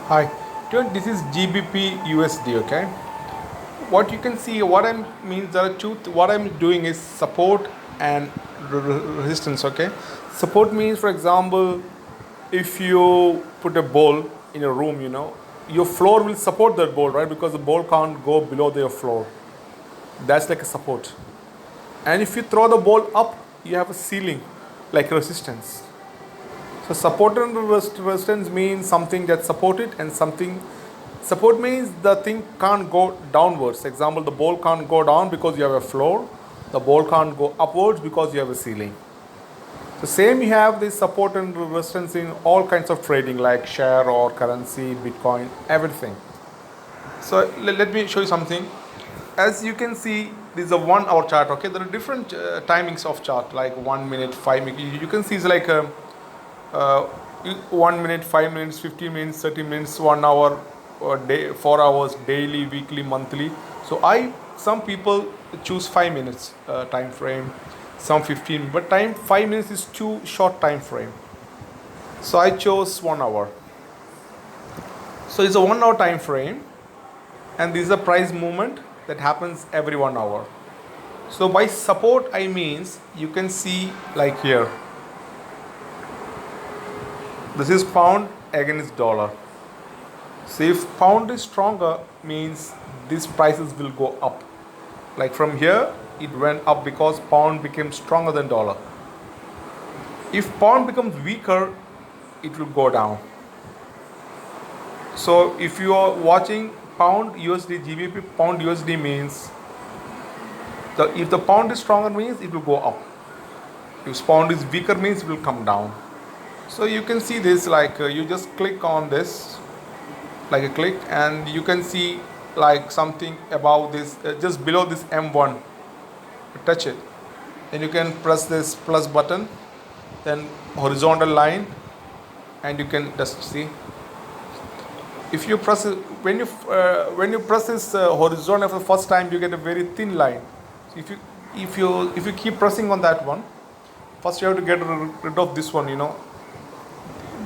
Hi, this is GBP USD. Okay, what you can see, what I means there are two. What I'm doing is support and resistance. Okay, support means, for example, if you put a ball in a room, your floor will support that ball, right? Because the ball can't go below their floor. That's like a support. And if you throw the ball up, you have a ceiling, like resistance. So support and resistance means something that support it, and something support means the thing can't go downwards. Example, the ball can't go down because you have a floor. The ball can't go upwards because you have a ceiling. So same you have this support and resistance in all kinds of trading like share or currency, Bitcoin, everything. So let me show you something. As you can see, this is a 1 hour chart. Okay, there are different timings of chart like 1 minute, 5 minutes. You can see it's like a uh, 1 minute, 5 minutes, 15 minutes, 30 minutes, 1 hour, day, 4 hours, daily, weekly, monthly. So some people choose 5 minutes time frame, some 15, but 5 minutes is too short time frame. So I chose 1 hour. So it's a 1 hour time frame, and this is a price movement that happens every 1 hour. So by support I means you can see like here. This is pound against dollar. So if pound is stronger means these prices will go up. Like from here it went up because pound became stronger than dollar. If pound becomes weaker, it will go down. So if you are watching pound USD GBP, pound USD means if the pound is stronger means it will go up. If pound is weaker means it will come down. So you can see this like you just click on this like a click, and you can see like something above this, just below this M1. Touch it, then you can press this plus button, then horizontal line, and you can just see. If you press it, when you press this horizontal for the first time, you get a very thin line. So if you keep pressing on that one, first you have to get rid of this one,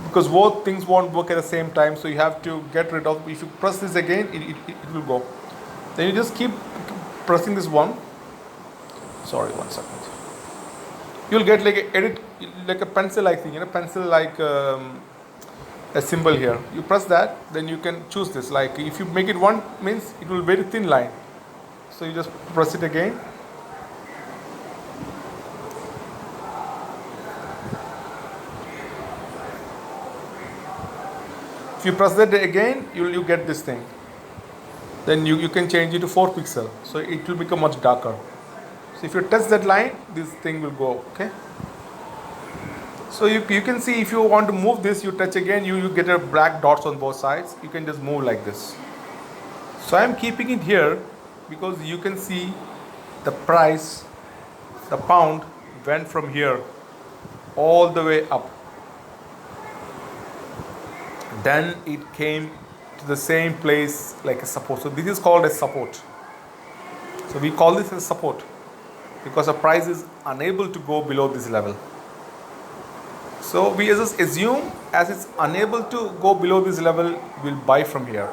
because both things won't work at the same time. So you have to get rid of. If you press this again, it will go. Then you just keep pressing this one. Sorry, 1 second. You'll get like a edit, like a pencil like thing, pencil like a symbol here. You press that, then you can choose this. Like if you make it one means it will be very thin line. So you just press it again. If you press that again, you get this thing. Then you can change it to 4 pixel. So it will become much darker. So if you touch that line, this thing will go. Okay. So you can see if you want to move this, you touch again, you get a black dots on both sides. You can just move like this. So I am keeping it here because you can see the price, the pound went from here all the way up. Then it came to the same place like a support. So this is called a support. So we call this a support because the price is unable to go below this level. So we just assume as it's unable to go below this level, we'll buy from here.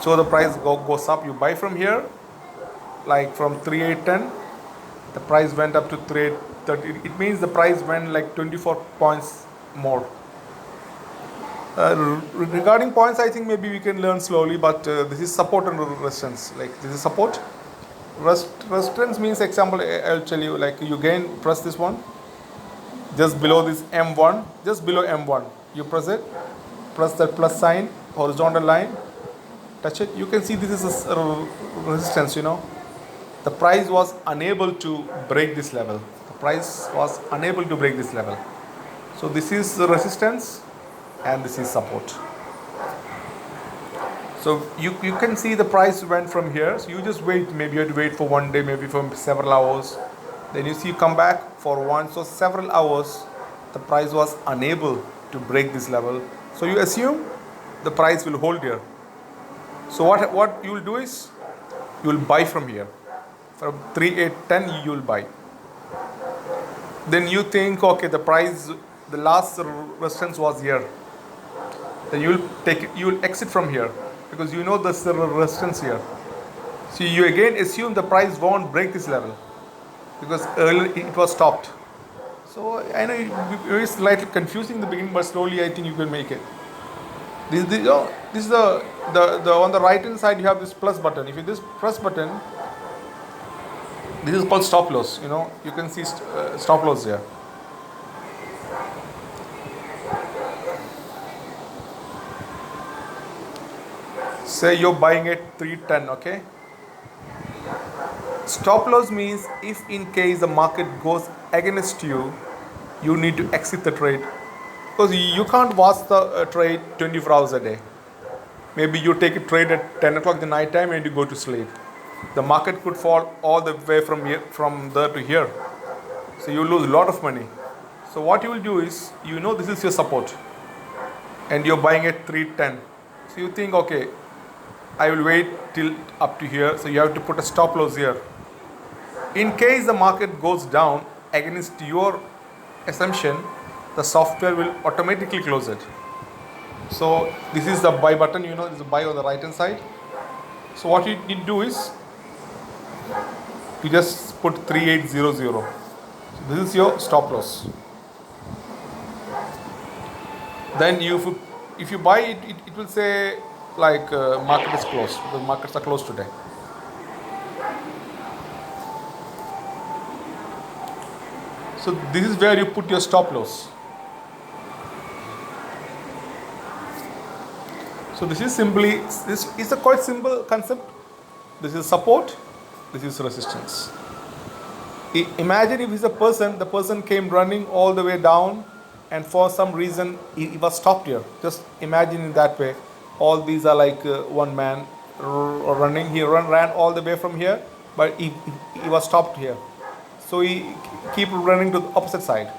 So the price goes up, you buy from here, like from 3810, the price went up to 3830. It means the price went like 24 points more. Regarding points, I think maybe we can learn slowly, but this is support and resistance. Like this is support. Resistance means, example, I'll tell you, like you again press this one, just below this M1, just below M1, you press it, press that plus sign, horizontal line, touch it. You can see this is a resistance, the price was unable to break this level. The price was unable to break this level. So this is the resistance and this is support. So you can see the price went from here. So you just wait. Maybe you have to wait for one day, maybe for several hours. Then you see come back for one. So several hours, the price was unable to break this level. So you assume the price will hold here. So what you will do is you will buy from here. From 3810 you will buy. Then you think, okay, the price, the last resistance was here. then you will exit from here because you know there's the resistance here. So you again assume the price won't break this level because earlier it was stopped. So I know it is slightly confusing in the beginning, but slowly I think you can make it. This is the on the right hand side you have this plus button. If you this press button, this is called stop loss. You can see stop loss here. Say you're buying at 310, okay? Stop loss means if in case the market goes against you, you need to exit the trade because you can't watch the trade 24 hours a day. Maybe you take a trade at 10 o'clock in the night time and you go to sleep. The market could fall all the way from there to here. So you lose a lot of money. So what you will do is, this is your support and you're buying at 310. So you think, okay, I will wait till up to here. So you have to put a stop loss here. In case the market goes down against your assumption, the software will automatically close it. So this is the buy button, this is a buy on the right hand side. So what you need to do is, you just put 3800. So this is your stop loss. Then if you buy it, it will say like market is closed. The markets are closed today. So this is where you put your stop loss. So this is a quite simple concept. This is support, this is resistance. Imagine if he's a person, the person came running all the way down and for some reason he was stopped here. Just imagine in that way. All these are like one man running. He ran all the way from here, but he was stopped here. So he keep running to the opposite side.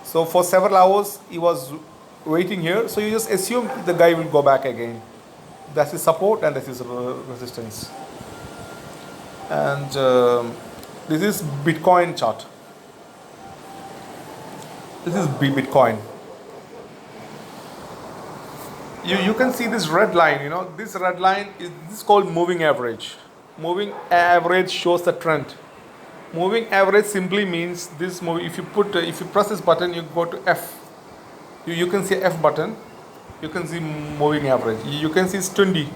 So for several hours he was waiting here. So you just assume the guy will go back again. That's his support and this is resistance. And this is Bitcoin chart. This is Bitcoin. You can see this red line. This red line is called moving average. Moving average shows the trend. Moving average simply means this move. If you press this button, you go to F. You can see F button. You can see moving average. You can see it's 20.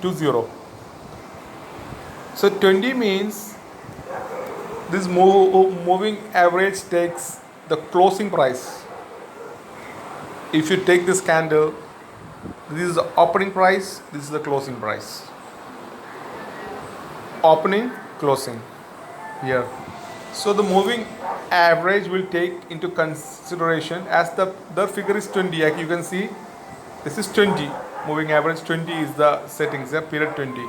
So 20 means this moving average takes the closing price. If you take this candle, this is the opening price, this is the closing price. Opening, closing here. So the moving average will take into consideration as the figure is 20. Like you can see, this is 20. Moving average 20 is the settings, period 20.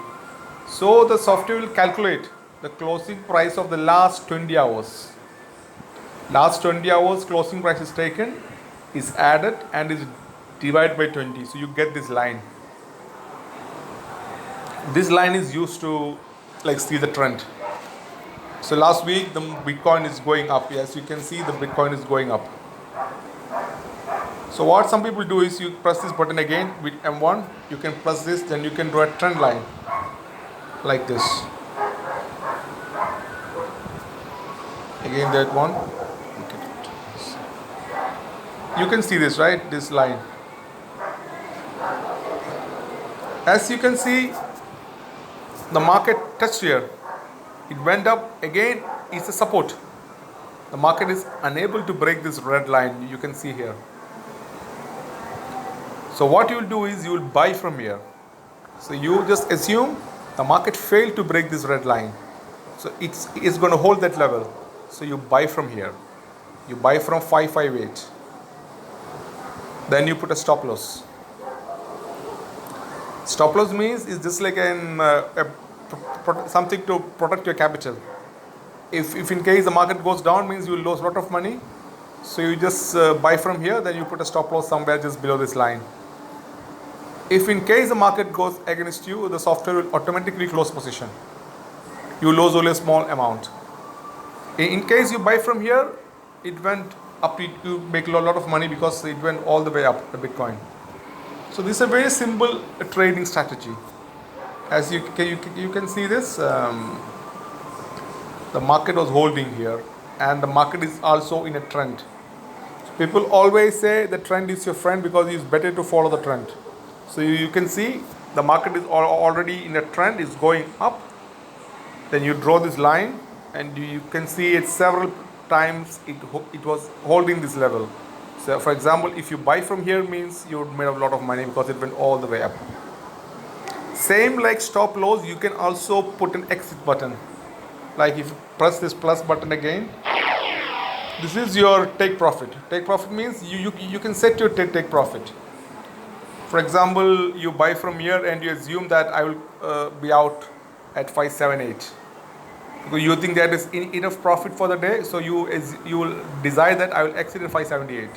So the software will calculate the closing price of the last 20 hours. Last 20 hours closing price is taken, is added and is divided by 20. So you get this line. This line is used to see the trend. So last week the Bitcoin is going up. As you can see, the Bitcoin is going up. So what some people do is you press this button again with M1. You can press this, then you can draw a trend line like this. Again that one. You can see this, right? This line. As you can see, the market touched here. It went up again. It's a support. The market is unable to break this red line. You can see here. So what you will do is you will buy from here. So you just assume the market failed to break this red line. So it's going to hold that level. So you buy from here. You buy from 558. Then you put a stop loss. Stop loss means it's just like something to protect your capital. If in case the market goes down, means you will lose a lot of money. So you just buy from here, then you put a stop loss somewhere just below this line. If in case the market goes against you, the software will automatically close position. You lose only a small amount. In case you buy from here, it went up, you make a lot of money because it went all the way up, the Bitcoin. So this is a very simple trading strategy. As you can see this, the market was holding here, and the market is also in a trend. People always say the trend is your friend because it's better to follow the trend. So you can see the market is already in a trend, is going up. Then you draw this line, and you can see it several times. It was holding this level. So for example, if you buy from here, means you made a lot of money because it went all the way up. Same like stop loss, you can also put an exit button. Like if you press this plus button again, this is your take profit. Take profit means you can set your take profit. For example, you buy from here and you assume that I will be out at 578 because you think that is enough profit for the day, so you will decide that I will exit at 578.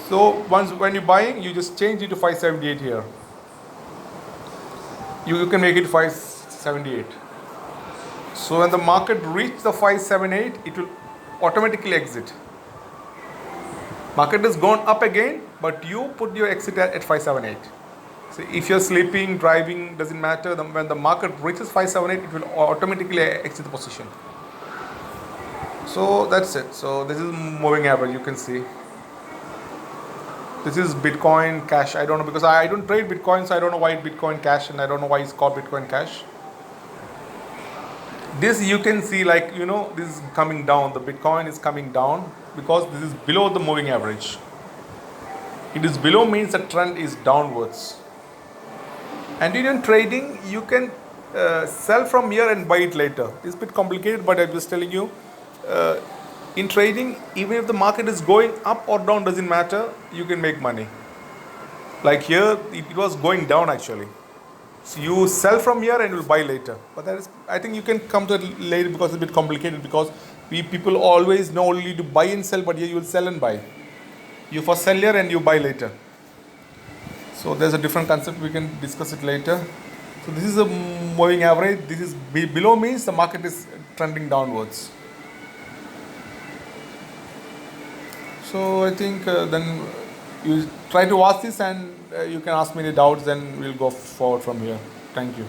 So once when you're buying, you just change it to 578 here. You can make it 578. So when the market reaches the 578, it will automatically exit. Market has gone up again, but you put your exit at 578. So if you're sleeping, driving, doesn't matter. When the market reaches 578, it will automatically exit the position. So that's it. So this is moving average. You can see. This is Bitcoin Cash. I don't know because I don't trade Bitcoin, so I don't know why Bitcoin Cash, and I don't know why it's called Bitcoin Cash. This you can see, like, this is coming down. The Bitcoin is coming down because this is below the moving average. It is below means the trend is downwards. And in trading, you can sell from here and buy it later. It's a bit complicated, but I'm just telling you. In trading, even if the market is going up or down, doesn't matter. You can make money. Like here, it was going down actually. So you sell from here and will buy later. But that is, I think you can come to it later because it's a bit complicated, because people always know only to buy and sell, but here you will sell and buy. You first sell here and you buy later. So there's a different concept, we can discuss it later. So this is a moving average. This is below means the market is trending downwards. So I think then you try to watch this, and you can ask me any doubts, then we'll go forward from here. Thank you.